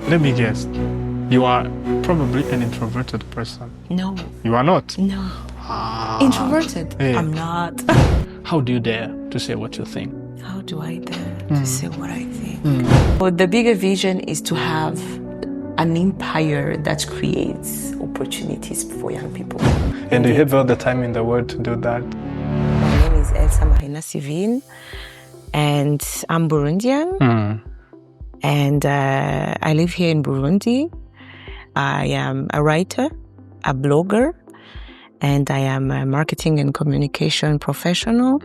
Let me guess. You are probably an introverted person. No. You are not? No. Introverted? Hey. I'm not. How do you dare to say what you think? How do I dare to say what I think? Well, the bigger vision is to have an empire that creates opportunities for young people. And do you have all the time in the world to do that? My name is Elsa Marina Syvine, and I'm Burundian. And I live here in Burundi. I am a writer, a blogger, and I am a marketing and communication professional.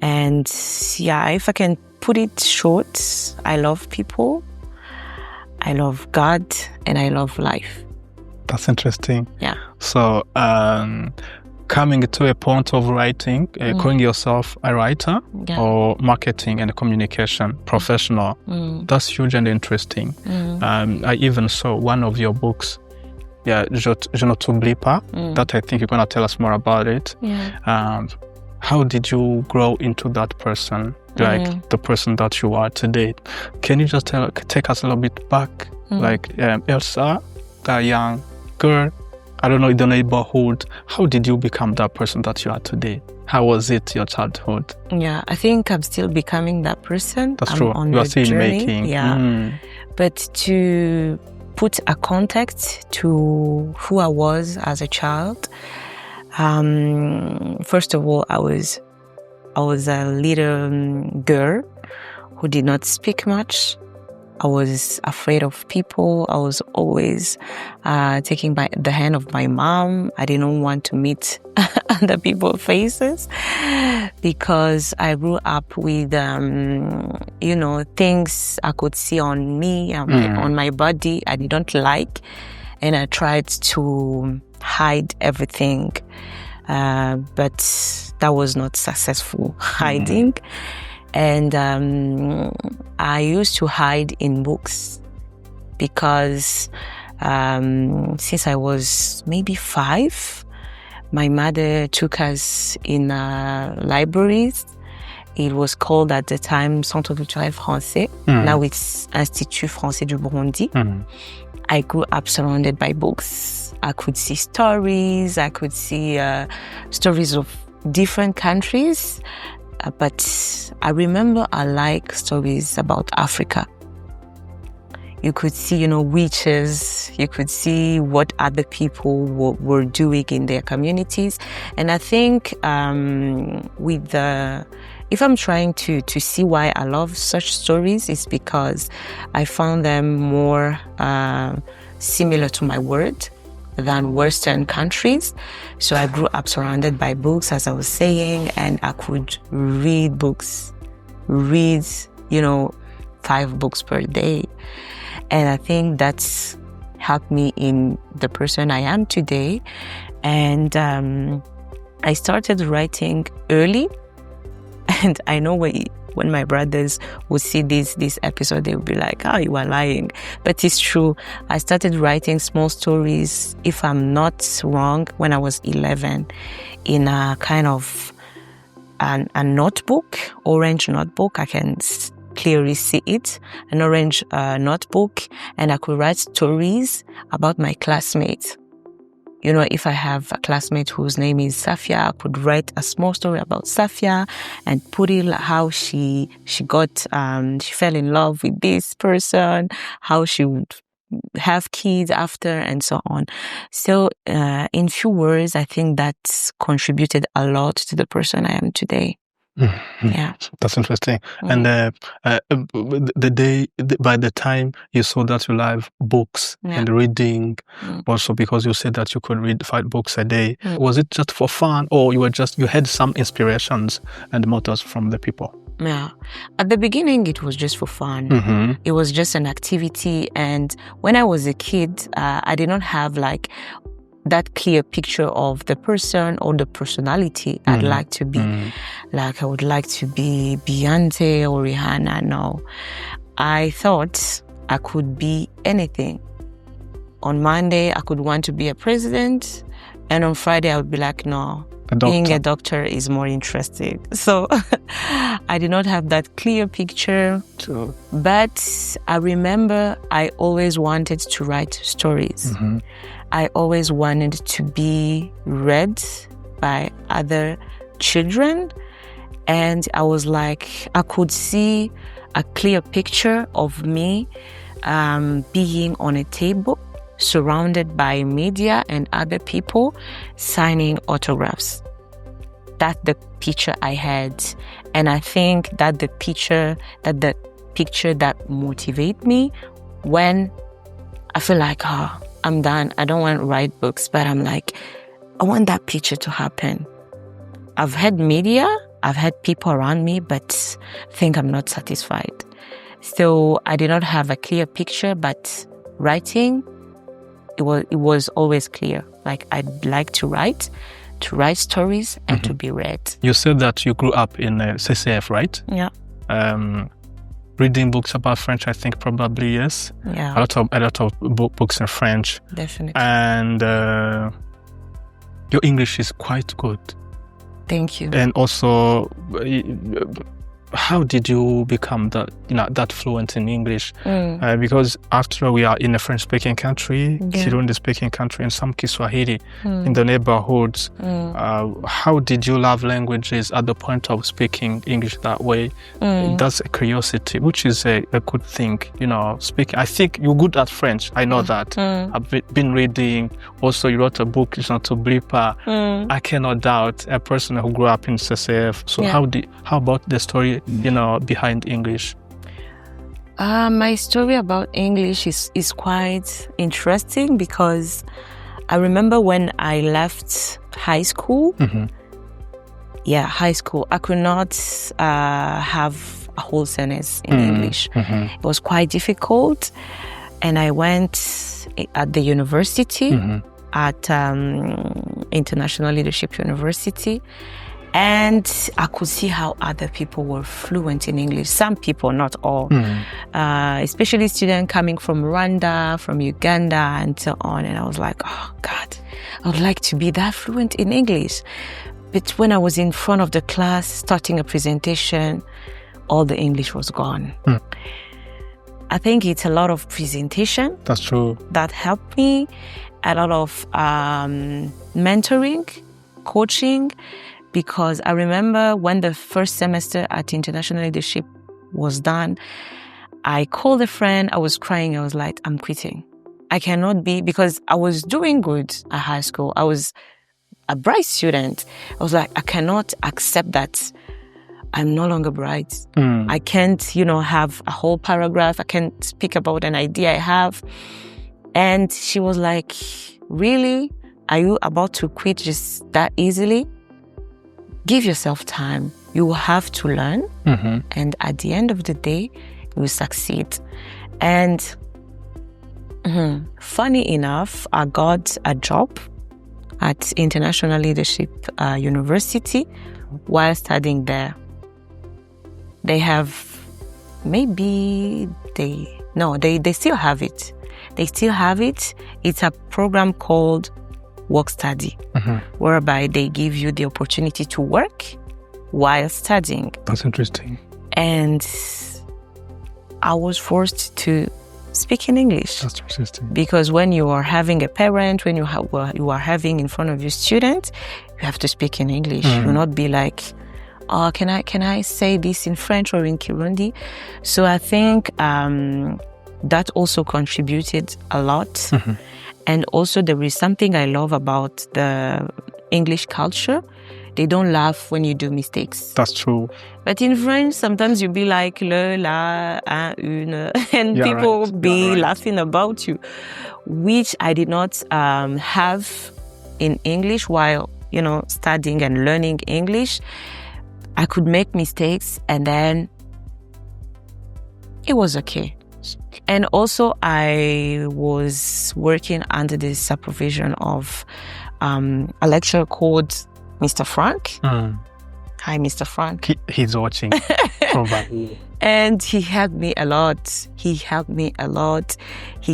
And yeah, if I can put it short, I love people, I love God, and I love life. That's interesting. Yeah. So, coming to a point of writing, calling yourself a writer or marketing and communication professional, that's huge and interesting. I even saw one of your books, Je ne t'oublie pas, that I think you're going to tell us more about it. How did you grow into that person, like the person that you are today? Can you just take us a little bit back? Like Elsa, that young girl, I don't know, in the neighborhood, how did you become that person that you are today? How was it, your childhood? Yeah, I think I'm still becoming that person. That's true. You are still journey. making. Yeah. But to put a context to who I was as a child, first of all, I was a little girl who did not speak much. I was afraid of people. I was always taking the hand of my mom. I didn't want to meet other people's faces because I grew up with, things I could see on me, on my body I didn't like. And I tried to hide everything. But that was not successful hiding. And I used to hide in books because since I was maybe 5, my mother took us in libraries. It was called at the time Centre Culturel Français. Now it's Institut Français du Burundi. I grew up surrounded by books. I could see stories. I could see stories of different countries. But I remember I like stories about Africa. You could see, witches. You could see what other people were doing in their communities. And I think if I'm trying to see why I love such stories, it's because I found them more similar to my world than Western countries. So I grew up surrounded by books, as I was saying, and I could read books, 5 books per day. And I think that's helped me in the person I am today. And I started writing early. And I know when my brothers would see this episode, they would be like, oh, you are lying. But it's true. I started writing small stories, if I'm not wrong, when I was 11, in a kind of a notebook, orange notebook. I can clearly see it, an orange notebook. And I could write stories about my classmates. If I have a classmate whose name is Safia, I could write a small story about Safia and put it how she fell in love with this person, how she would have kids after, and so on. So, in few words, I think that's contributed a lot to the person I am today. Yeah, that's interesting. And by the time you saw that you love books and reading, also because you said that you could read 5 books a day, was it just for fun, or you had some inspirations and mottos from the people? Yeah, at the beginning it was just for fun. It was just an activity, and when I was a kid, I did not have that clear picture of the person or the personality I'd like to be. Like I would like to be Beyonce or Rihanna. No, I thought I could be anything. On Monday, I could want to be a president. And on Friday, I would be like, no, being a doctor is more interesting. So I did not have that clear picture. True. But I remember I always wanted to write stories. I always wanted to be read by other children. And I was like, I could see a clear picture of me being on a table, surrounded by media and other people, signing autographs. That's the picture I had. And I think that the picture that motivates me when I feel like, I'm done. I don't want to write books, but I'm like, I want that picture to happen. I've had media, I've had people around me, but I think I'm not satisfied. So I did not have a clear picture, but writing, it was always clear. Like, I'd like to write stories and to be read. You said that you grew up in CCF, right? Yeah. Reading books about French, I think probably yes. Yeah. A lot of books in French. Definitely. And your English is quite good. Thank you. And also, how did you become that fluent in English? Because after we are in a French-speaking country, Kirundi-speaking country, and some Kiswahili in the neighborhoods, how did you love languages at the point of speaking English that way? That's a curiosity, which is a good thing. Speaking. I think you're good at French. I know that. I've been reading. Also, you wrote a book, to Blipa. I cannot doubt a person who grew up in CCF. So how about the story behind English? My story about English is quite interesting because I remember when I left high school. High school, I could not have a whole sentence in English. It was quite difficult. And I went at the university, at International Leadership University. And I could see how other people were fluent in English. Some people, not all. Especially students coming from Rwanda, from Uganda, and so on. And I was like, oh, God, I would like to be that fluent in English. But when I was in front of the class, starting a presentation, all the English was gone. I think it's a lot of presentation. That's true. That helped me. A lot of mentoring, coaching. Because I remember when the first semester at International Leadership was done, I called a friend. I was crying. I was like, I'm quitting. I cannot be, because I was doing good at high school. I was a bright student. I was like, I cannot accept that I'm no longer bright. I can't, have a whole paragraph. I can't speak about an idea I have. And she was like, really? Are you about to quit just that easily? Give yourself time. You will have to learn. And at the end of the day, you will succeed. And funny enough, I got a job at International Leadership University while studying there. They have, they still have it. They still have it. It's a program called work study, whereby they give you the opportunity to work while studying. That's interesting. And I was forced to speak in English. That's interesting. Because when you are having a parent, when you are having in front of your student, you have to speak in English. You will not be like, oh, can I say this in French or in Kirundi? So I think that also contributed a lot. And also there is something I love about the English culture. They don't laugh when you do mistakes. That's true. But in French, sometimes you be like, le, la, un, une, and people will be laughing about you, which I did not have in English while, studying and learning English. I could make mistakes and then it was okay. And also, I was working under the supervision of a lecturer called Mr. Frank. Hi, Mr. Frank. He's watching. Probably. And he helped me a lot. He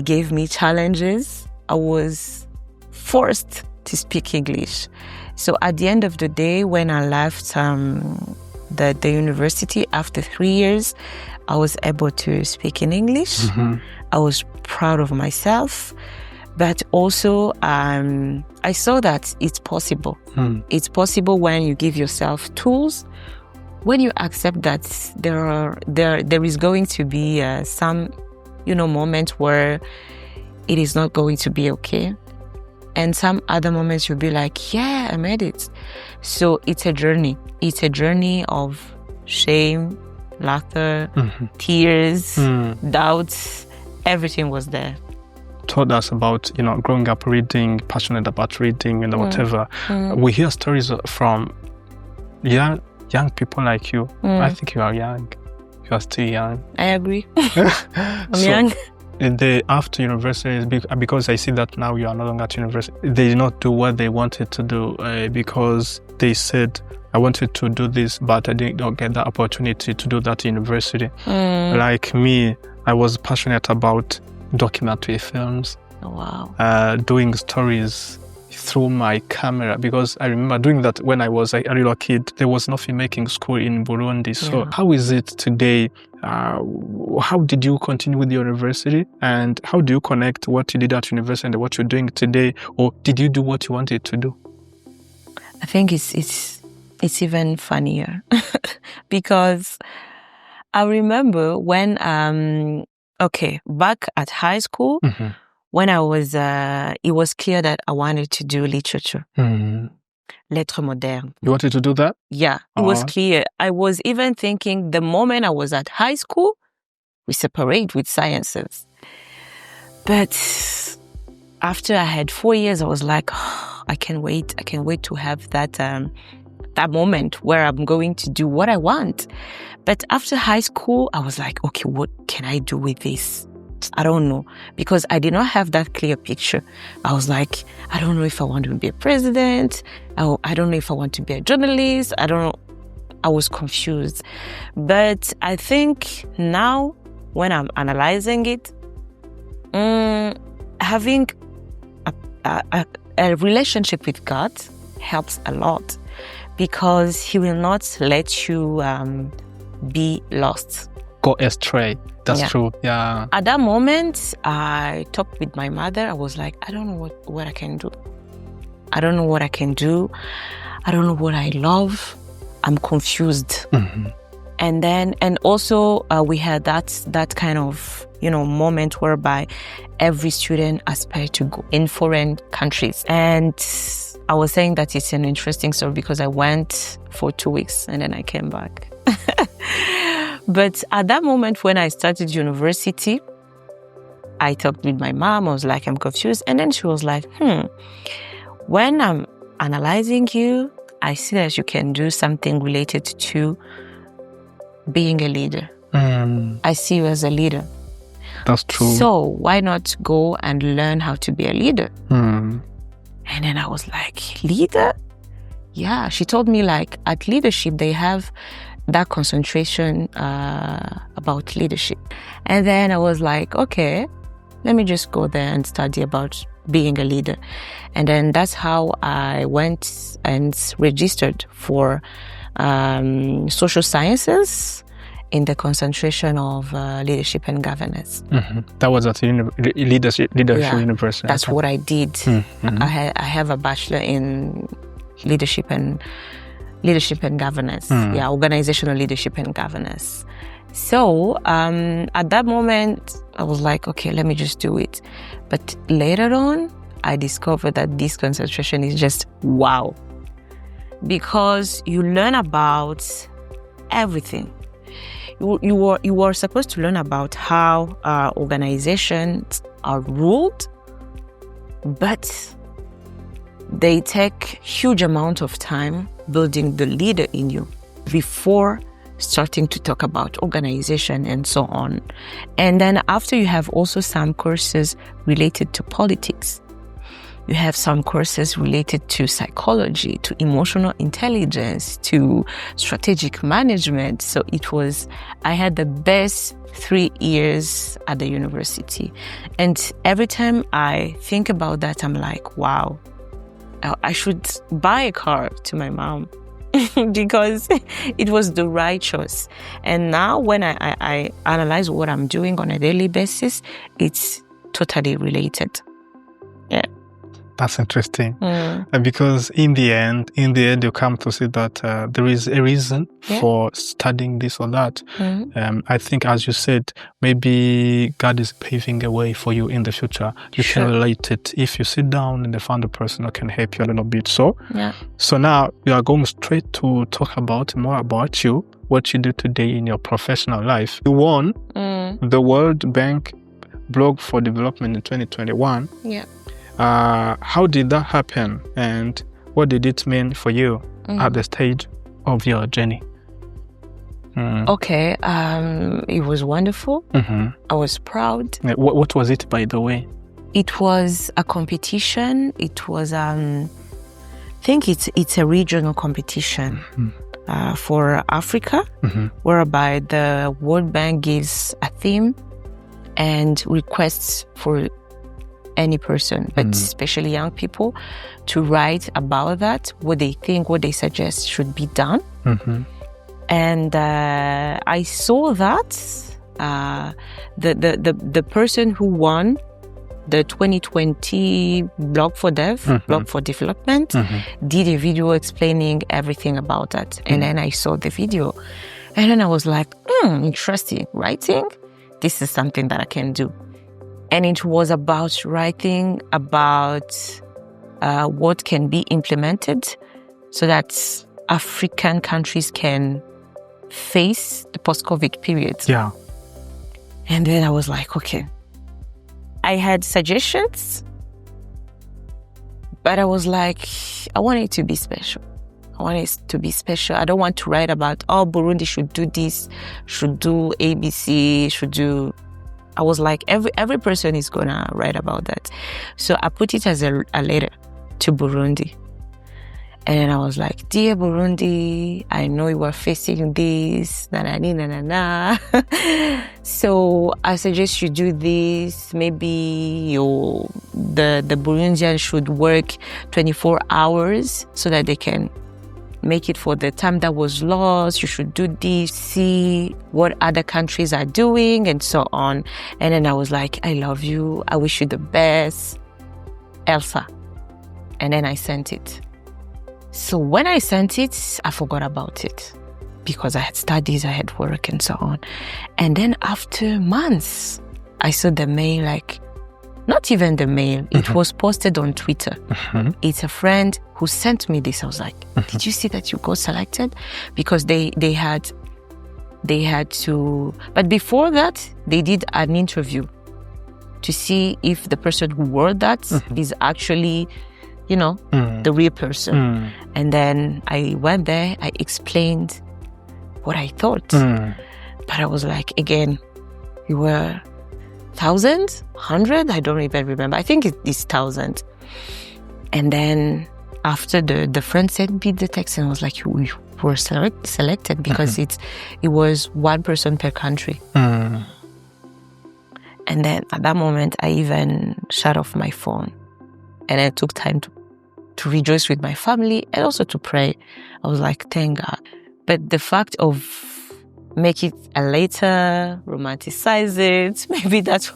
gave me challenges. I was forced to speak English. So at the end of the day, when I left the university after 3 years, I was able to speak in English. Mm-hmm. I was proud of myself. But also, I saw that it's possible. It's possible when you give yourself tools, when you accept that there is going to be some, moment where it is not going to be okay. And some other moments you'll be like, yeah, I made it. So it's a journey. It's a journey of shame, laughter, tears, doubts. Everything was there. Told us about, growing up reading, passionate about reading and whatever. We hear stories from young people like you. I think you are young. You are still young. I agree. I'm young. After university, because I see that now you are no longer at university, they did not do what they wanted to do because they said, I wanted to do this, but I did not get the opportunity to do that in university. Like me, I was passionate about documentary films. Oh, wow. Doing stories through my camera, because I remember doing that when I was a little kid. There was no filmmaking school in Burundi. So how is it today? How did you continue with your university, and how do you connect what you did at university and what you're doing today? Or did you do what you wanted to do? I think it's even funnier because I remember when back at high school, when I was, it was clear that I wanted to do literature. Lettres modernes. You wanted to do that? Yeah, it was clear. I was even thinking the moment I was at high school, we separate with sciences. But after I had 4 years, I was like, I can't wait. I can't wait to have that moment where I'm going to do what I want. But after high school, I was like, okay, what can I do with this? I don't know, because I did not have that clear picture. I was like, I don't know if I want to be a president. I don't know if I want to be a journalist. I don't know. I was confused. But I think now, when I'm analyzing it, having a relationship with God helps a lot, because He will not let you be lost. Go astray. That's true. Yeah. At that moment, I talked with my mother. I was like, I don't know what I can do. I don't know what I can do. I don't know what I love. I'm confused. And also we had that kind of, moment whereby every student aspired to go in foreign countries. And I was saying that it's an interesting story because I went for 2 weeks and then I came back. But at that moment when I started university, I talked with my mom. I was like, I'm confused. And then she was like, when I'm analyzing you, I see that you can do something related to being a leader. I see you as a leader. That's true. So why not go and learn how to be a leader? And then I was like, leader? Yeah. She told me, like, at leadership, they have that concentration about leadership. And then I was like, okay, let me just go there and study about being a leader. And then that's how I went and registered for social sciences in the concentration of leadership and governance. That was at leadership university. That's what I did. I have a bachelor in leadership and governance. Organizational leadership and governance. So at that moment, I was like, okay, let me just do it. But later on, I discovered that this concentration is just wow. Because you learn about everything. You were supposed to learn about how organizations are ruled, but they take huge amount of time building the leader in you before starting to talk about organization and so on. And then after, you have also some courses related to politics. You have some courses related to psychology, to emotional intelligence, to strategic management. So I had the best 3 years at the university. And every time I think about that, I'm like, wow, I should buy a car to my mom because it was the right choice. And now when I analyze what I'm doing on a daily basis, it's totally related. Yeah. That's interesting. Because in the end, you come to see that there is a reason for studying this or that. I think, as you said, maybe God is paving a way for you in the future. You can relate it if you sit down and find a person who can help you a little bit. So now we are going straight to talk more about you, what you do today in your professional life. You won the World Bank Blog4Dev in 2021. Yeah. How did that happen, and what did it mean for you at the stage of your journey? Okay, it was wonderful. I was proud. What was it, by the way? It was a competition. It was, I think it's a regional competition for Africa, whereby the World Bank gives a theme and requests for any person, but especially young people, to write about that, what they think, what they suggest should be done. And I saw that the person who won the 2020 Blog4Dev, Blog for Development, did a video explaining everything about that. And then I saw the video, and then I was like, interesting, writing, this is something that I can do. And it was about writing about what can be implemented so that African countries can face the post-COVID period. Yeah. And then I was like, okay. I had suggestions, but I was like, I want it to be special. I want it to be special. I don't want to write about, Burundi should do this, should do ABC, should do... I was like, every person is going to write about that. So I put it as a letter to Burundi. And I was like, dear Burundi, I know you are facing this, na. So I suggest you do this. Maybe the Burundians should work 24 hours so that they can make it for the time that was lost. You should do this, see what other countries are doing, and so on. And then I was like, I love you. I wish you the best, Elsa. And then I sent it. So when I sent it, I forgot about it because I had studies, I had work, and so on. And then after months, I saw the mail, like, not even the mail. It was posted on Twitter. It's a friend who sent me this. I was like, did you see that you got selected? Because they had to, but before that, they did an interview to see if the person who wrote that is actually, the real person. And then I went there, I explained what I thought. But I was like, again, we were 1,000, 100, I don't even remember. I think it is 1,000. And then after the friend sent me the text, and I was like, we were selected because it was one person per country. And then at that moment, I even shut off my phone. And I took time to rejoice with my family and also to pray. I was like, thank God. But the fact of make it a later, romanticize it, maybe that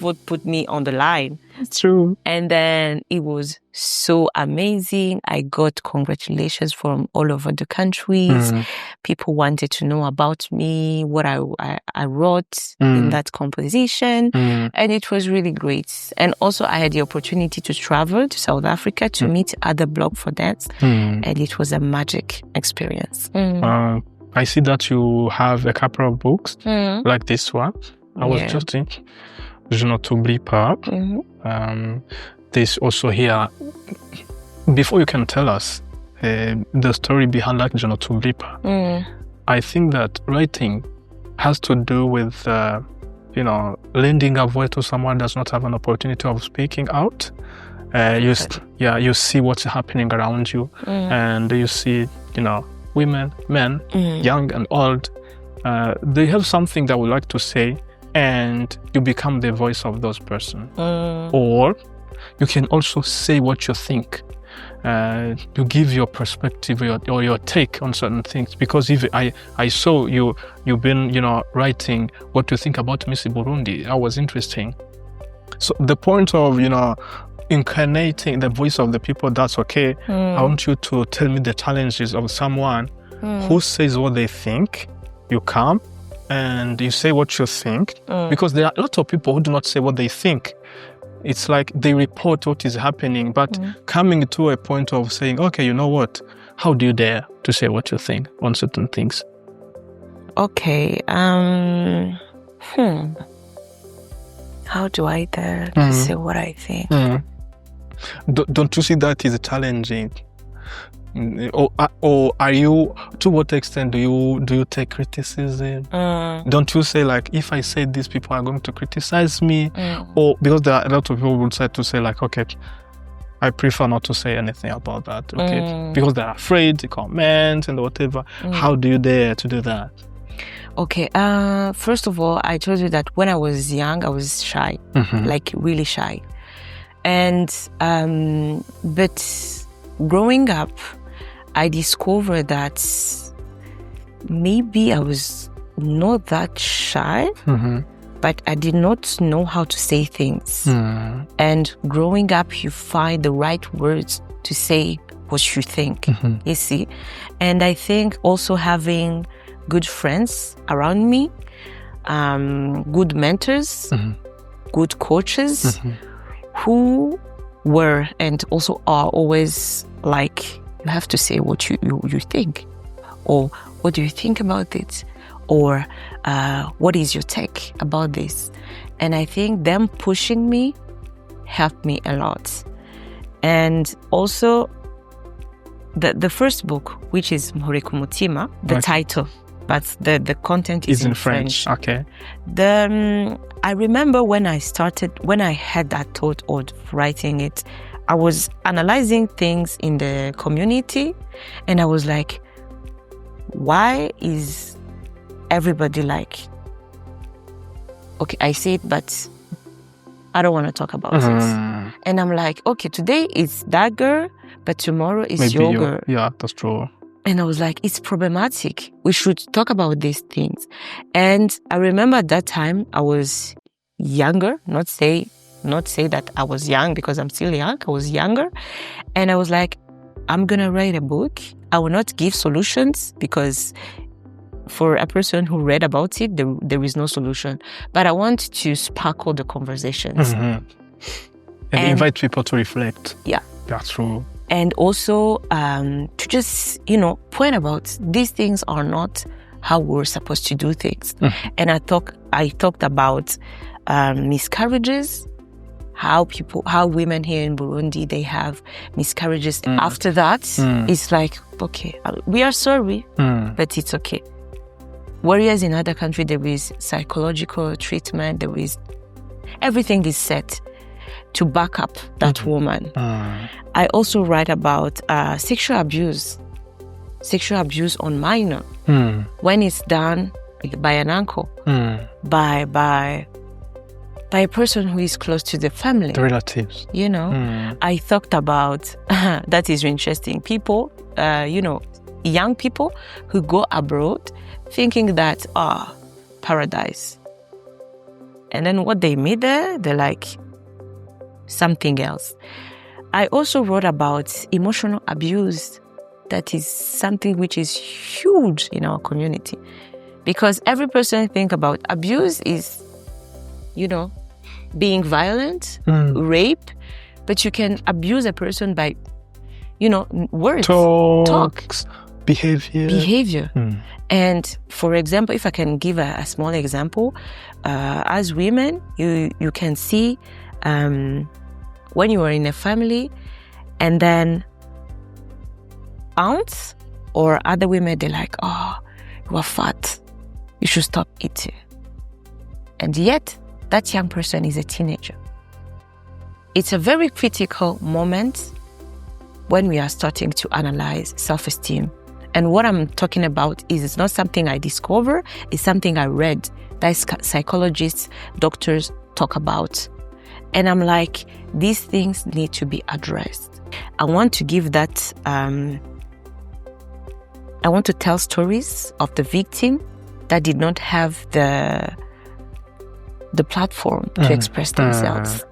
would put me on the line. It's true. And then it was so amazing. I got congratulations from all over the countries. People wanted to know about me, what I wrote in that composition. And it was really great. And also I had the opportunity to travel to South Africa to meet other Blog4Devs. And it was a magic experience. I see that you have a couple of books like this one. I was just thinking, Je ne t'oublie pas. There's also here, before you can tell us the story behind like Je ne t'oublie pas, I think that writing has to do with, lending a voice to someone that does not have an opportunity of speaking out. You see what's happening around you, and you see, women, men, young and old, they have something that would like to say, and you become the voice of those persons. Or you can also say what you think. you give your perspective or your take on certain things. Because if I saw you've been writing what you think about Miss Burundi. That was interesting. So the point of incarnating the voice of the people, that's okay. I want you to tell me the challenges of someone who says what they think. You come and you say what you think, because there are a lot of people who do not say what they think. It's like they report what is happening, but coming to a point of saying, okay, you know what? How do you dare to say what you think on certain things? Okay. How do I dare to say what I think? Don't you see that is challenging? Or are you, to what extent do you take criticism? Don't you say like, if I say this, people are going to criticize me? Or because there are a lot of people who would say to say like, okay, I prefer not to say anything about that, okay? Because they're afraid to comment and whatever. How do you dare to do that? Okay, first of all, I told you that when I was young, I was shy, like really shy. And, but growing up, I discovered that maybe I was not that shy, but I did not know how to say things. And growing up, you find the right words to say what you think, you see? And I think also having good friends around me, good mentors, good coaches, who were and also are always like, you have to say what you think, or what do you think about it, or what is your take about this? And I think them pushing me helped me a lot. And also the first book, which is Mpore Kumutima, the title, but the content is in French. Okay. I remember when I had that thought of writing it, I was analyzing things in the community, and I was like, why is everybody like, okay, I see it, but I don't want to talk about it. And I'm like, okay, today it's that girl, but tomorrow it's your girl. Yeah, that's true. And I was like, it's problematic. We should talk about these things. And I remember at that time I was younger, not say that I was young because I'm still young. I was younger. And I was like, I'm going to write a book. I will not give solutions because for a person who read about it, there is no solution. But I want to sparkle the conversations. And invite people to reflect. Yeah. That's true. And also to just, point about these things are not how we're supposed to do things. And I talked about miscarriages, how women here in Burundi, they have miscarriages. After that, it's like, okay, we are sorry, but it's okay. Whereas in other countries, there is psychological treatment, everything is set to back up that woman. I also write about sexual abuse on minor, when it's done by an uncle, by a person who is close to the family. The relatives. I talked about, that is interesting, people, young people who go abroad thinking that, paradise. And then what they meet there, they're like something else. I also wrote about emotional abuse. That is something which is huge in our community. Because every person think about abuse is, being violent, rape, but you can abuse a person by, words, talks, behavior. And for example, if I can give a small example, as women, you can see when you are in a family, and then aunts or other women, they're like, oh, you are fat, you should stop eating. And yet, that young person is a teenager. It's a very critical moment when we are starting to analyze self-esteem. And what I'm talking about is it's not something I discover, it's something I read that psychologists, doctors talk about. And I'm like, these things need to be addressed. I want to give that, I want to tell stories of the victim that did not have the platform to express themselves.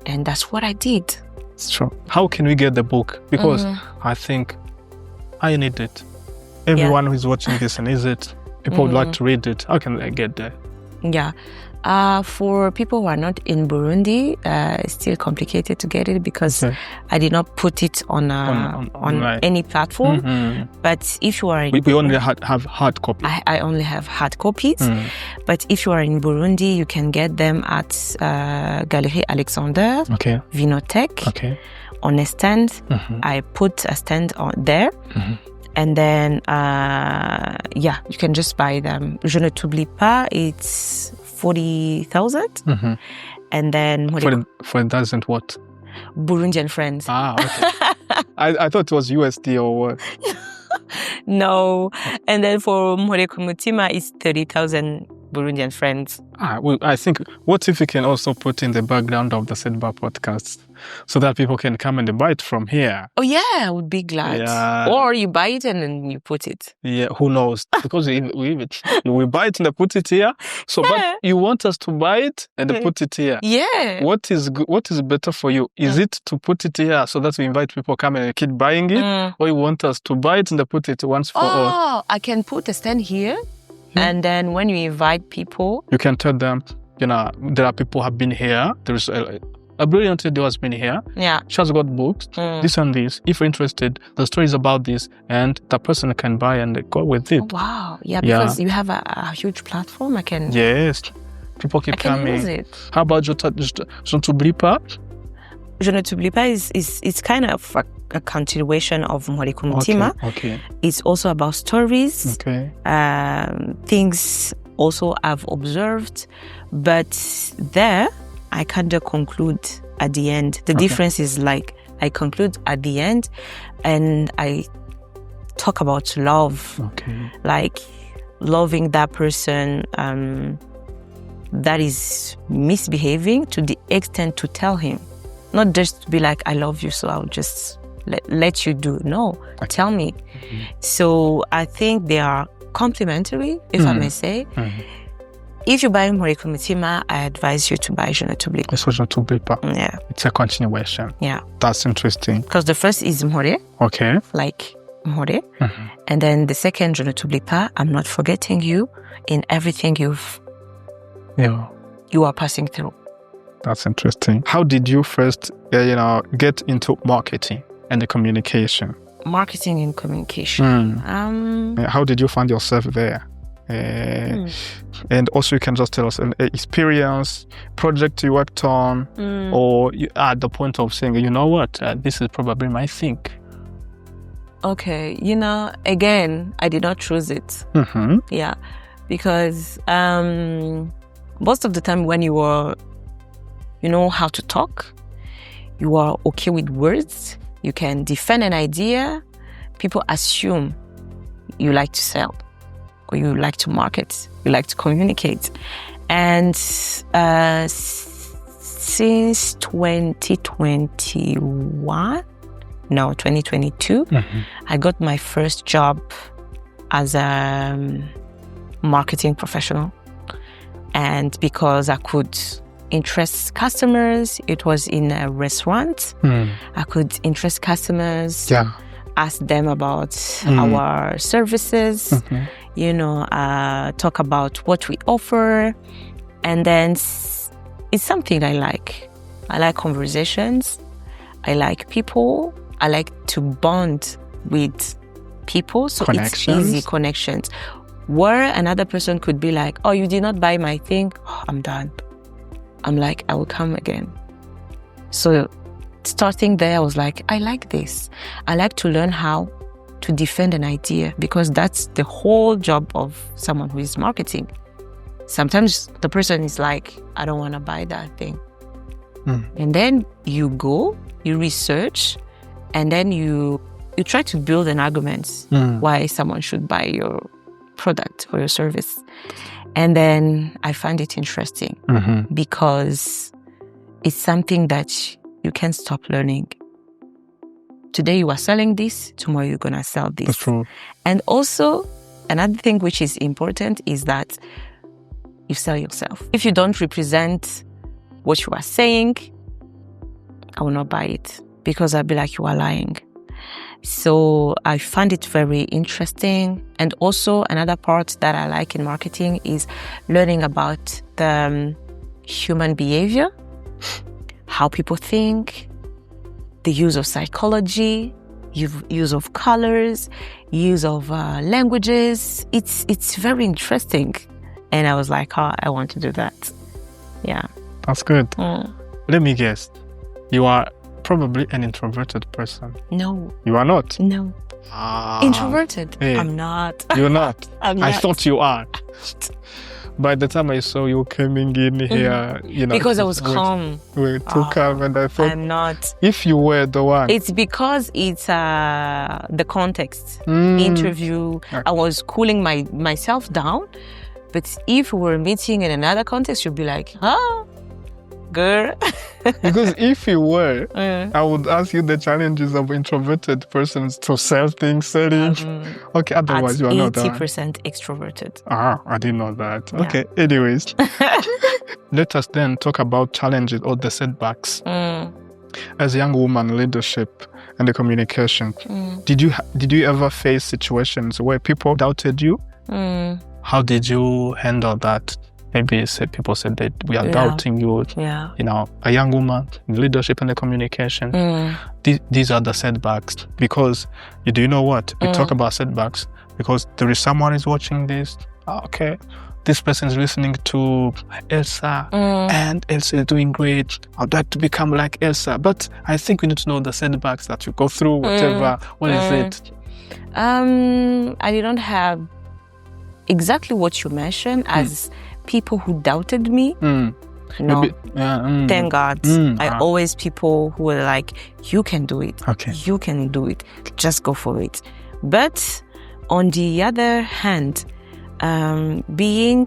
And that's what I did. It's true. How can we get the book? Because I think I need it. Everyone who is watching this needs it. People would like to read it. How can they get there? Yeah. For people who are not in Burundi, it's still complicated to get it because I did not put it on any platform. But if you are in we only have hard copies. I only have hard copies. But if you are in Burundi, you can get them at Galerie Alexander, Vinotech, on a stand. I put a stand on there. And then, you can just buy them. Je ne t'oublie pas, it's 40,000. And then... 40,000 what? Burundian francs. Okay. I thought it was USD or what? No. And then for Mpore Kumutima, it's 30,000 Burundian francs. Well, I think, what if we can also put in the background of the Setback podcast so that people can come and buy it from here? Oh, yeah, I would be glad. Yeah. Or you buy it and then you put it. Yeah, who knows? Because we buy it and put it here. So, but you want us to buy it and put it here. Yeah. What is better for you? Is it to put it here so that we invite people come and keep buying it? Or you want us to buy it and put it once for all? Oh, I can put a stand here. And then when you invite people, you can tell them, there are people who have been here. There's a brilliant lady who has been here. Yeah. She has got books, this and this. If you're interested, the story is about this, and the person can buy and go with it. Oh, wow. Yeah, because you have a huge platform. I can... Yes. People keep coming. Use it. How about Je ne t'oublie pas? Je ne t'oublie pas is kind of a continuation of Mpore Kumutima. Okay. It's also about stories. Okay. Things also I've observed. But there, I kind of conclude at the end. The difference is like I conclude at the end and I talk about love. Okay. Like loving that person that is misbehaving to the extent to tell him. Not just to be like, I love you, so I'll just let you do. No, tell me. So I think they are complementary, if I may say. If you buy Mpore Kumutima, I advise you to buy Je ne t'oublie pas. Je ne t'oublie pas. Yeah. It's a continuation. Yeah. That's interesting. Because the first is Mpore. Okay. Like Mpore. And then the second, Je ne t'oublie pas, I'm not forgetting you in everything you are passing through. That's interesting. How did you first, get into marketing and the communication? Marketing and communication. How did you find yourself there? And also you can just tell us an experience, project you worked on, or you at the point of saying, you know what, this is probably my thing. Okay, again, I did not choose it. Yeah, because most of the time when you are, you know how to talk, you are okay with words, you can defend an idea, people assume you like to sell, or you like to market, you like to communicate. And since 2022, I got my first job as a marketing professional. And because I could interest customers, it was in a restaurant. I could interest customers, ask them about our services, talk about what we offer. And then it's something I like. I like conversations. I like people. I like to bond with people. So it's easy connections. Where another person could be like, oh, you did not buy my thing. Oh, I'm done. I'm like, I will come again. So starting there, I was like, I like this. I like to learn how to defend an idea, because that's the whole job of someone who is marketing. Sometimes the person is like, I don't want to buy that thing. And then you go, you research, and then you try to build an argument why someone should buy your product or your service. And then I find it interesting because it's something that you can't stop learning. Today you are selling this, tomorrow you're going to sell this. That's true. And also, another thing which is important is that you sell yourself. If you don't represent what you are saying, I will not buy it because I'll be like, you are lying. So I find it very interesting. And also another part that I like in marketing is learning about the human behavior, how people think, the use of psychology, use of colors, use of languages. It's very interesting. And I was like, oh, I want to do that. Yeah. That's good. Let me guess. You are probably an introverted person. No. You are not? No. Introverted? Hey. I'm not. You're not? I'm not. I thought you are. By the time I saw you coming in here, because I was calm. We're too calm, and I thought, I'm not. If you were the one. It's because it's the context. Interview. Okay. I was cooling myself down. But if we were meeting in another context, you'd be like, huh? Girl. Because if you were, I would ask you the challenges of introverted persons to sell things, selling. Okay, otherwise you are not 80% extroverted. I didn't know that. Yeah. Okay, anyways. Let us then talk about challenges or the setbacks. As a young woman, leadership and the communication. Did you ever face situations where people doubted you? How did you handle that? Maybe people said that we are doubting you. Yeah. A young woman in leadership and the communication. These are the setbacks. Because do you know what? We talk about setbacks because there is someone is watching this. Okay, this person is listening to Elsa and Elsa is doing great. I'd like to become like Elsa. But I think we need to know the setbacks that you go through, whatever. What is it? I didn't have exactly what you mentioned as people who doubted me. No, thank God. I always people who were like, you can do it. Okay. You can do it. Just go for it. But on the other hand, being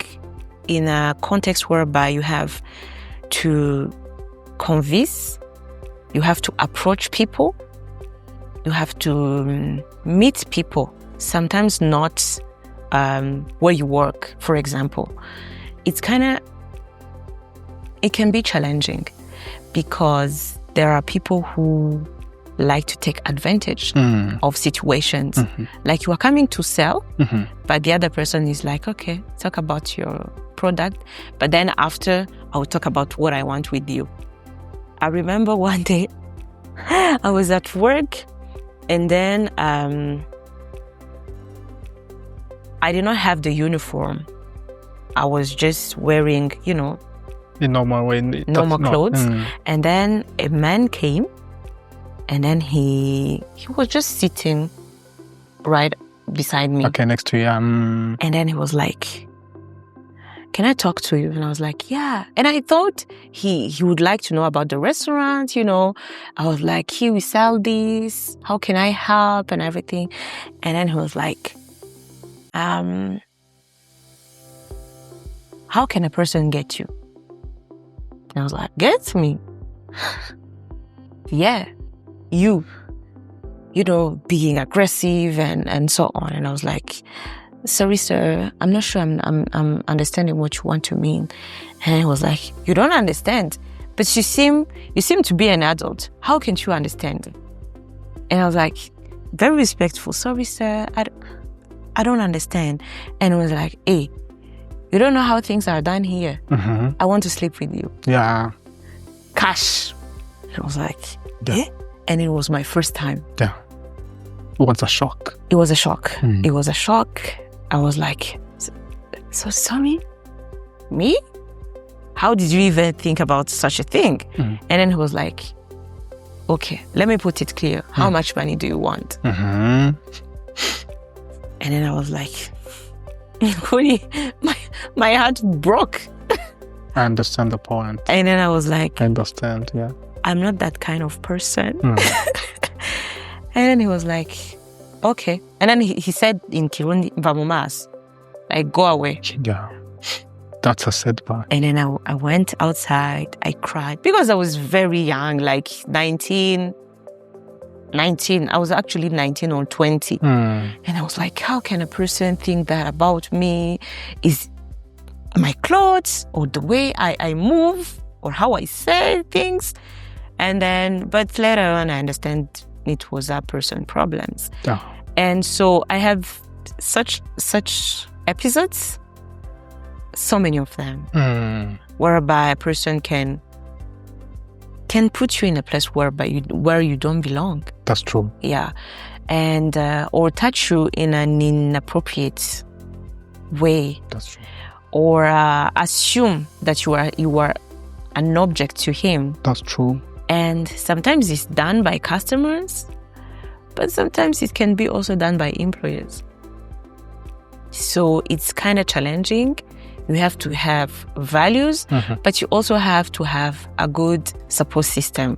in a context whereby you have to convince, you have to approach people, you have to meet people, sometimes not where you work, for example. It can be challenging because there are people who like to take advantage of situations. Like you are coming to sell, but the other person is like, okay, talk about your product. But then after, I will talk about what I want with you. I remember one day I was at work and then I did not have the uniform. I was just wearing, the normal way. Normal clothes. And then a man came and then he was just sitting right beside me. Okay, next to you. And then he was like, can I talk to you? And I was like, yeah. And I thought he would like to know about the restaurant, I was like, here we sell this. How can I help and everything? And then he was like, how can a person get you? And I was like, get me? Yeah, you being aggressive and so on. And I was like, sorry, sir, I'm not sure I'm understanding what you want to mean. And he was like, you don't understand, but you seem to be an adult. How can't you understand? And I was like, very respectful, sorry, sir, I don't understand. And he was like, hey, you don't know how things are done here. I want to sleep with you. Yeah. Cash. And I was like, eh? And it was my first time. Yeah. It was a shock. It was a shock. It was a shock. I was like, so sorry? Me? How did you even think about such a thing? And then he was like, okay, let me put it clear. How much money do you want? And then I was like, my heart broke. I understand the point. And then I was like, I understand, yeah. I'm not that kind of person. And then he was like, okay. And then he said in Kirundi, Vamumas, like, go away. Yeah. That's a setback. And then I went outside, I cried because I was very young, like 19. I was actually 19 or 20. And I was like, how can a person think that about me? Is my clothes or the way I move or how I say things? And then, but later on, I understand it was a person problems. Yeah. And so I have such episodes, so many of them, whereby a person can put you in a place where you don't belong. That's true. Yeah. And or touch you in an inappropriate way. That's true. Or assume that you are an object to him. That's true. And sometimes it's done by customers, but sometimes it can be also done by employers. So it's kind of challenging. You have to have values, but you also have to have a good support system,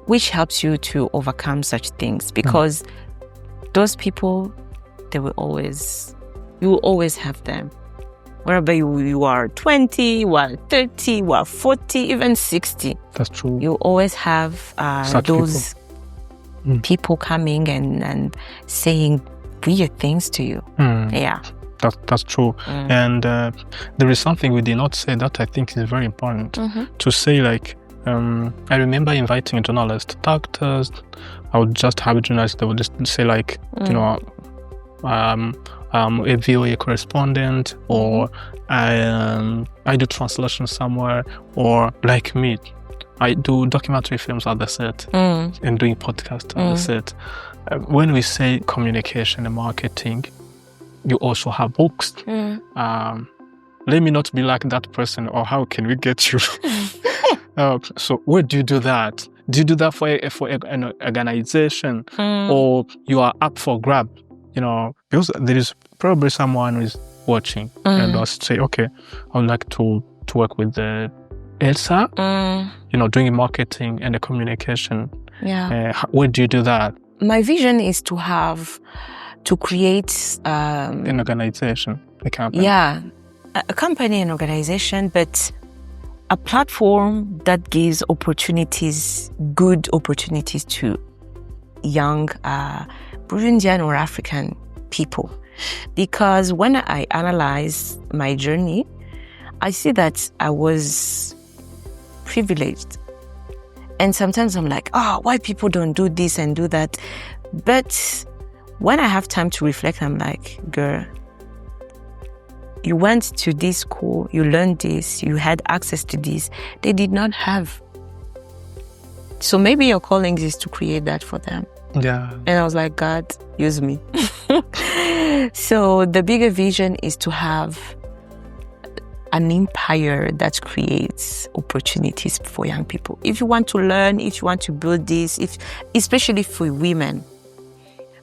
which helps you to overcome such things. Because those people, you will always have them. Wherever you are 20, you are 30, you are 40, even 60. That's true. You always have those people coming and saying weird things to you. Yeah. That's true. And there is something we did not say that I think is very important. To say, like, I remember inviting a journalist, doctors. I would just have a journalist that would just say, like, you know, a VOA correspondent, or I do translation somewhere, or like me, I do documentary films at the set and doing podcasts at the set. When we say communication and marketing, you also have books. Let me not be like that person, or how can we get you? So where do you do that? Do you do that for an organization, or you are up for grab? You know, because there is probably someone who is watching and will say, okay, I would like to work with Elsa, you know, doing marketing and the communication. Yeah. Where do you do that? My vision is to create an organization, a company. Yeah, a company, an organization, but a platform that gives good opportunities to young Burundian or African people. Because when I analyze my journey, I see that I was privileged. And sometimes I'm like, why people don't do this and do that? But when I have time to reflect, I'm like, girl, you went to this school, you learned this, you had access to this. They did not have. So maybe your calling is to create that for them. Yeah. And I was like, God, use me. So the bigger vision is to have an empire that creates opportunities for young people. If you want to learn, if you want to build this, especially for women.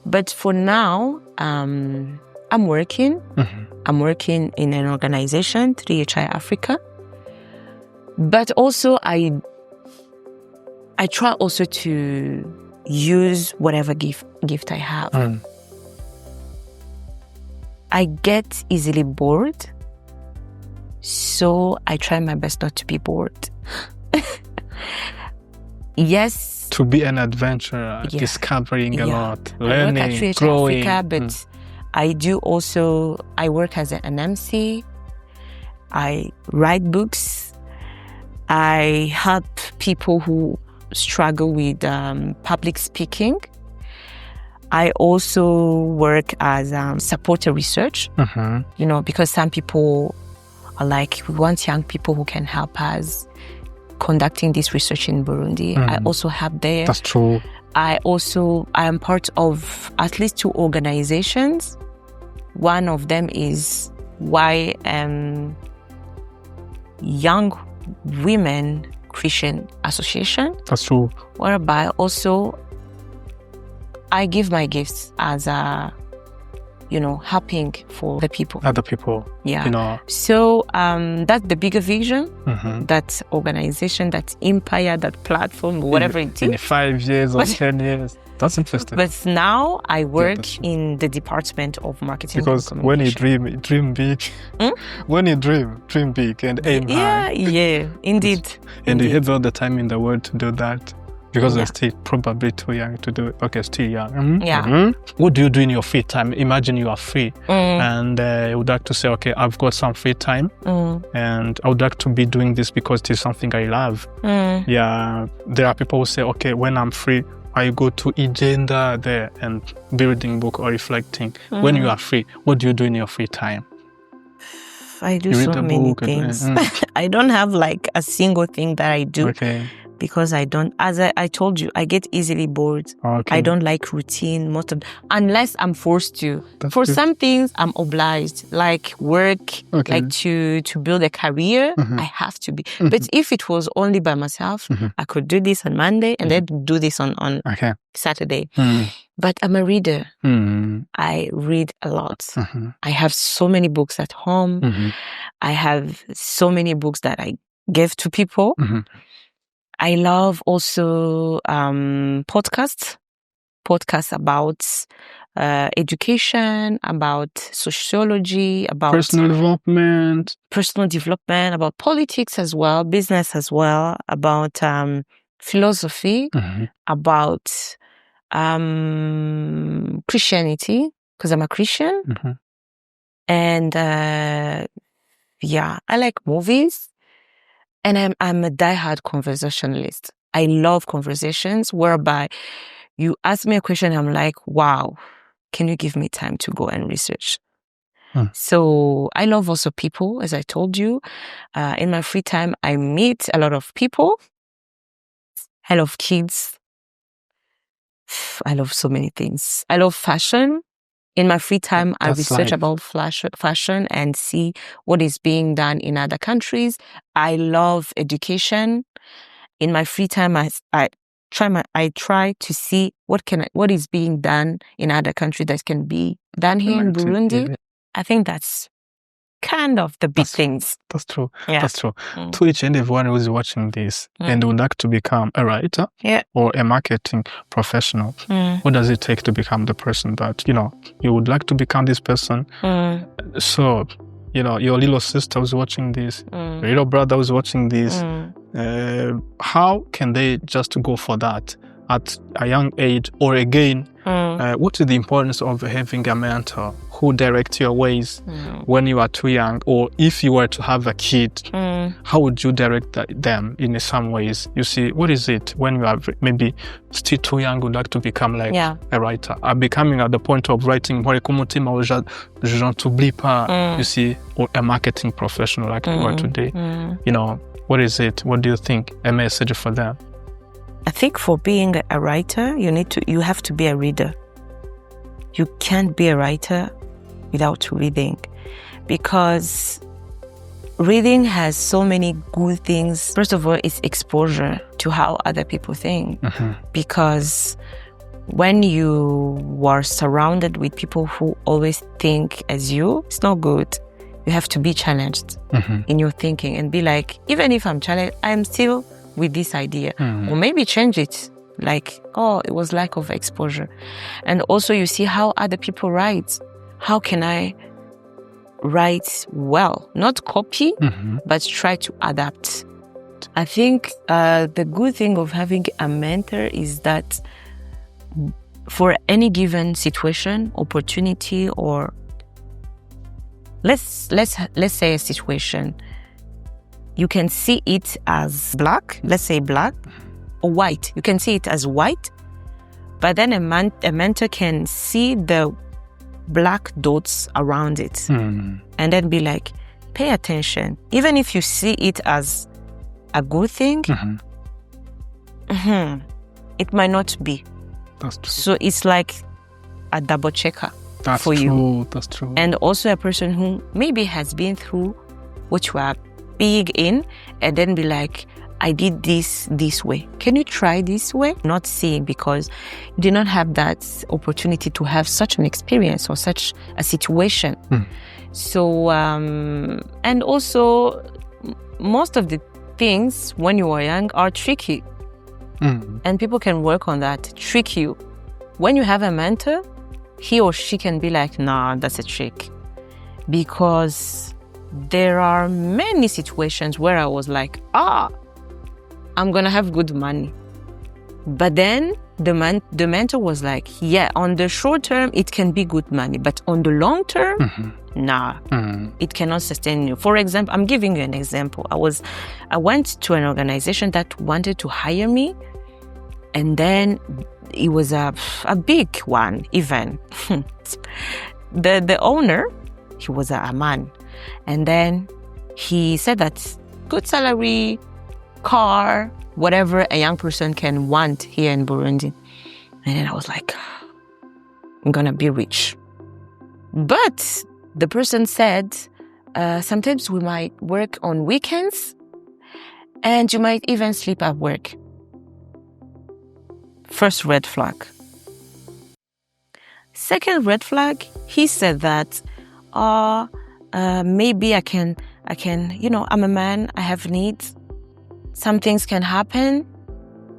But for now, I'm working. I'm working in an organization, 3HI Africa. But also, I try also to use whatever gift I have. I get easily bored, so I try my best not to be bored. Yes. To be an adventurer, discovering a lot, learning, I work at growing. Africa, but I work as an MC. I write books. I help people who struggle with public speaking. I also work as supporter research, you know, because some people are like, we want young people who can help us conducting this research in Burundi. I also help there. That's true. I am part of at least 2 organizations. One of them is Young Women Christian Association. That's true. Whereby also I give my gifts as a helping for the people. Other people. Yeah. So that's the bigger vision, that organization, that empire, that platform, whatever it is. In 5 years or 10 years. That's interesting. But now I work in the department of marketing. Because when you dream big. When you dream big and aim high. Yeah, indeed. And you have all the time in the world to do that. Because you're still probably too young to do it. Okay, still young. What do you do in your free time? Imagine you are free and you would like to say, okay, I've got some free time and I would like to be doing this because it is something I love. Yeah, there are people who say, okay, when I'm free, I go to agenda there and be reading book or reflecting. When you are free, what do you do in your free time? I do so many things. I don't have like a single thing that I do. Okay. Because I don't, as I told you, I get easily bored. Okay. I don't like routine unless I'm forced to. For some things, I'm obliged, like work, like to build a career, I have to be. But if it was only by myself, I could do this on Monday and then do this on Saturday. But I'm a reader. I read a lot. I have so many books at home. I have so many books that I give to people. I love also podcasts about education, about sociology, about personal development, about politics as well, business as well, about philosophy, about Christianity, because I'm a Christian. And I like movies. And I'm a diehard conversationalist. I love conversations whereby you ask me a question, I'm like, wow, can you give me time to go and research? So I love also people, as I told you. In my free time, I meet a lot of people. I love kids. I love so many things. I love fashion. In my free time, I research about fashion and see what is being done in other countries. I love education. In my free time, I try to see what is being done in other countries that can be done here in Burundi. I think that's kind of the big things. That's true. Yeah. That's true. To each and everyone who is watching this and would like to become a writer or a marketing professional, what does it take to become the person that, you would like to become this person? So, your little sister was watching this, your little brother was watching this. How can they just go for that at a young age? Or again, what is the importance of having a mentor who directs your ways when you are too young? Or if you were to have a kid, how would you direct them in some ways? You see, what is it when you are maybe still too young, would like to become like a writer? I'm becoming at the point of writing Mpore kumutima ou j'en t'oublie pas, you see, or a marketing professional like you are today. What is it? What do you think? A message for them? I think for being a writer, you have to be a reader. You can't be a writer without reading, because reading has so many good things. First of all, it's exposure to how other people think, because when you are surrounded with people who always think as you, it's not good. You have to be challenged in your thinking and be like, even if I'm challenged, I'm still with this idea, or maybe change it. Like, it was lack of exposure. And also you see how other people write. How can I write well? Not copy, but try to adapt. I think the good thing of having a mentor is that for any given situation, opportunity, or let's say a situation, you can see it as black, let's say black, or white. You can see it as white, but then a mentor can see the black dots around it and then be like, pay attention. Even if you see it as a good thing, it might not be. That's true. So it's like a double checker for you. That's true. And also a person who maybe has been through what you are big in, and then be like, I did this way. Can you try this way? Not seeing, because you did not have that opportunity to have such an experience or such a situation. So, and also most of the things when you are young are tricky. And people can work on that, trick you. When you have a mentor, he or she can be like, nah, that's a trick. Because there are many situations where I was like, I'm gonna have good money. But then the mentor was like, yeah, on the short term, it can be good money. But on the long term, nah, it cannot sustain you. For example, I'm giving you an example. I went to an organization that wanted to hire me. And then it was a big one, even. The owner, he was a man. And then he said that good salary, car, whatever a young person can want here in Burundi. And then I was like, I'm gonna be rich. But the person said, sometimes we might work on weekends and you might even sleep at work. First red flag. Second red flag, he said that, maybe I can, I'm a man, I have needs. Some things can happen.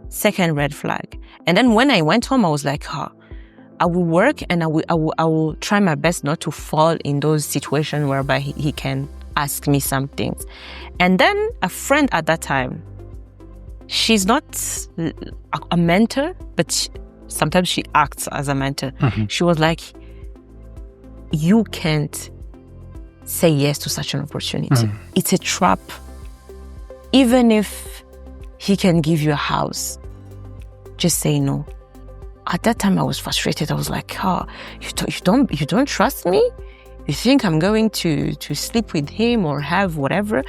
Second red flag. And then when I went home, I was like, I will work and I will try my best not to fall in those situations whereby he can ask me some things. And then a friend at that time, she's not a mentor, but sometimes she acts as a mentor. She was like, you can't say yes to such an opportunity. It's a trap. Even if he can give you a house, just say no. At that time, I was frustrated. I was like, you don't trust me? You think I'm going to sleep with him or have whatever?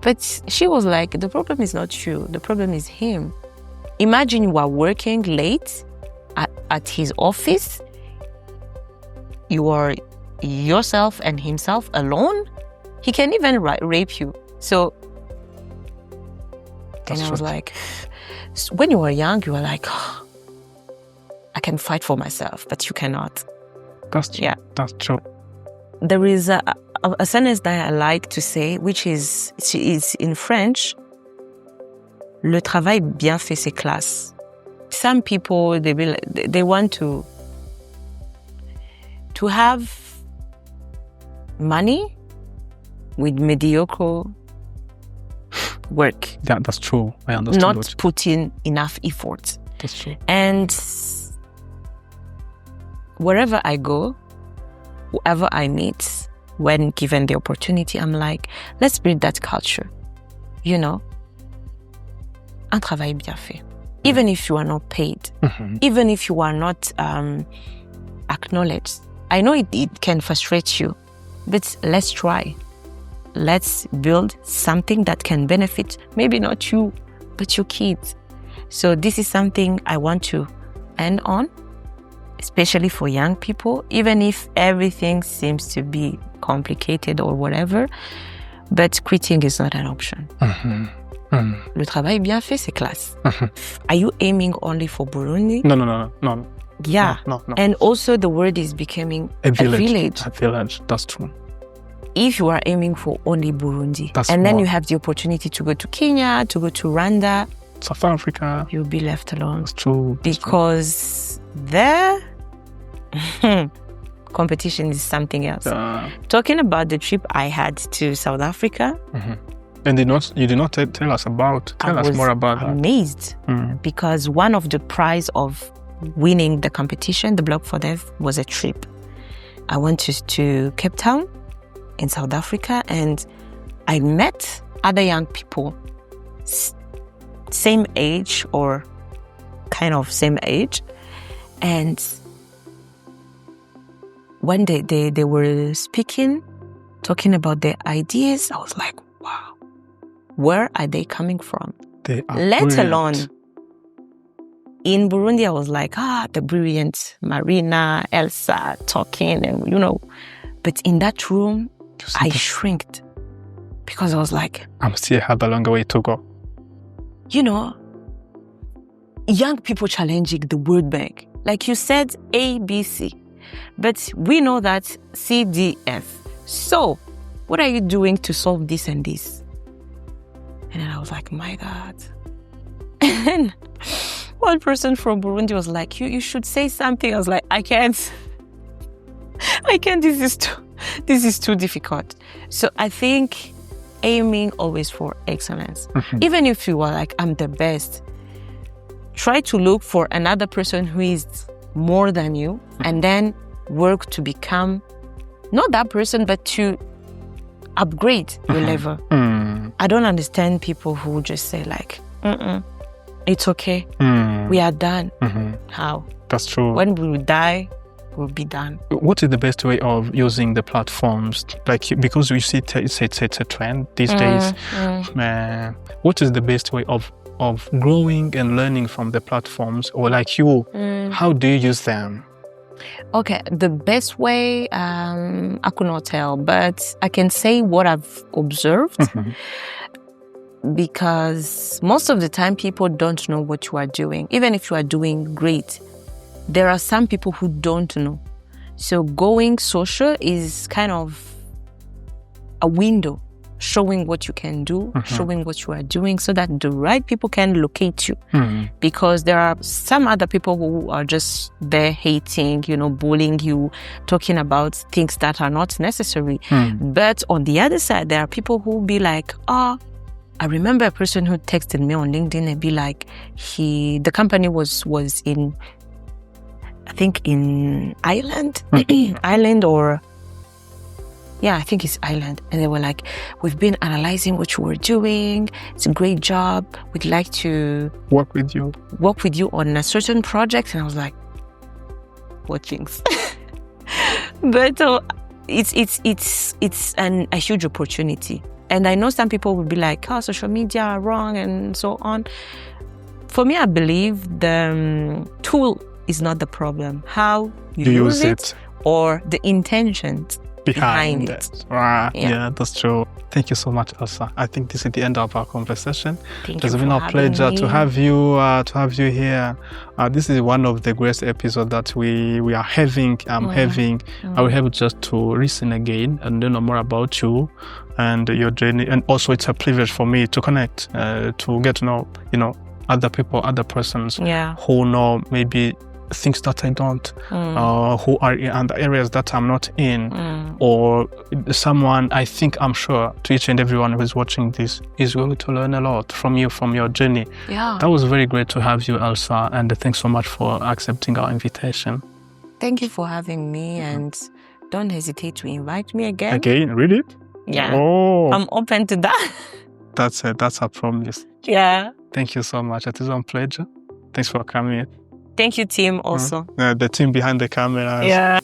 But she was like, the problem is not you. The problem is him. Imagine you are working late at his office. You are yourself and himself alone. He can even rape you. So, and I was like, when you were young, you were like, I can fight for myself, but you cannot. That's true. Yeah. That's true. There is a sentence that I like to say, which is in French, le travail bien fait c'est classe. Some people, they want to have money with mediocre work. Yeah, that's true. I understand. Not put in enough effort. That's true. And wherever I go, whoever I meet, when given the opportunity, I'm like, let's build that culture. Un travail bien fait. Even if you are not paid, even if you are not acknowledged. I know it can frustrate you, but let's try. Let's build something that can benefit, maybe not you, but your kids. So this is something I want to end on, especially for young people, even if everything seems to be complicated or whatever, but quitting is not an option. Le travail bien fait, c'est classe. Are you aiming only for Burundi? No. Yeah. No. And also the word is becoming a village. A village, that's true. If you are aiming for only Burundi, then you have the opportunity to go to Kenya, to go to Rwanda, South Africa, you'll be left alone. That's true. Because there, competition is something else. Talking about the trip I had to South Africa. And you did not tell us about. Tell us more about that. I was amazed because one of the prize of winning the competition, the Blog4Dev, was a trip. I went to Cape Town in South Africa, and I met other young people, same age or kind of same age. And when they were speaking, talking about their ideas, I was like, wow, where are they coming from? They are Let brilliant. alone in Burundi, I was like, the brilliant Marina, Elsa talking, and but in that room, I shrinked because I was like, I still have a long way to go. young people challenging the World Bank. Like you said, A, B, C. But we know that C, D, F. So, what are you doing to solve this and this? And then I was like, my God. And one person from Burundi was like, you should say something. I was like, I can't. This is too difficult. So I think aiming always for excellence. Even if you are like, I'm the best, try to look for another person who is more than you and then work to become not that person, but to upgrade your level. I don't understand people who just say like, it's okay. We are done. How? That's true. When we will die, we'll be done. What is the best way of using the platforms? Like, because we see it's a trend these days. What is the best way of growing and learning from the platforms? Or like you, how do you use them? Okay, the best way, I could not tell, but I can say what I've observed. Because most of the time people don't know what you are doing. Even if you are doing great, there are some people who don't know. So going social is kind of a window showing what you can do, showing what you are doing so that the right people can locate you. Because there are some other people who are just there hating, bullying you, talking about things that are not necessary. But on the other side, there are people who will be like, I remember a person who texted me on LinkedIn and be like, the company was in, I think in Ireland, Ireland or, I think it's Ireland. And they were like, we've been analyzing what you were doing. It's a great job. We'd like to work with you on a certain project. And I was like, what things? But it's a huge opportunity. And I know some people will be like, social media are wrong and so on. For me, I believe the tool is not the problem. How you use it or the intentions behind it. Yeah, that's true. Thank you so much, Elsa. I think this is the end of our conversation. It's been a pleasure to have you here. This is one of the greatest episodes that we are having. I will have just to listen again and know more about you and your journey. And also, it's a privilege for me to connect, to get to know, other people, other persons who know maybe things that I don't, who are in other areas that I'm not in, or someone I'm sure to each and everyone who is watching this is going to learn a lot from you, from your journey. That was very great to have you, Elsa, and thanks so much for accepting our invitation. Thank you for having me, and don't hesitate to invite me again. Again, really? Yeah. I'm open to that. That's it. That's a promise. Yeah. Thank you so much. It is a pleasure. Thanks for coming. Thank you, team, also. The team behind the camera. Yeah.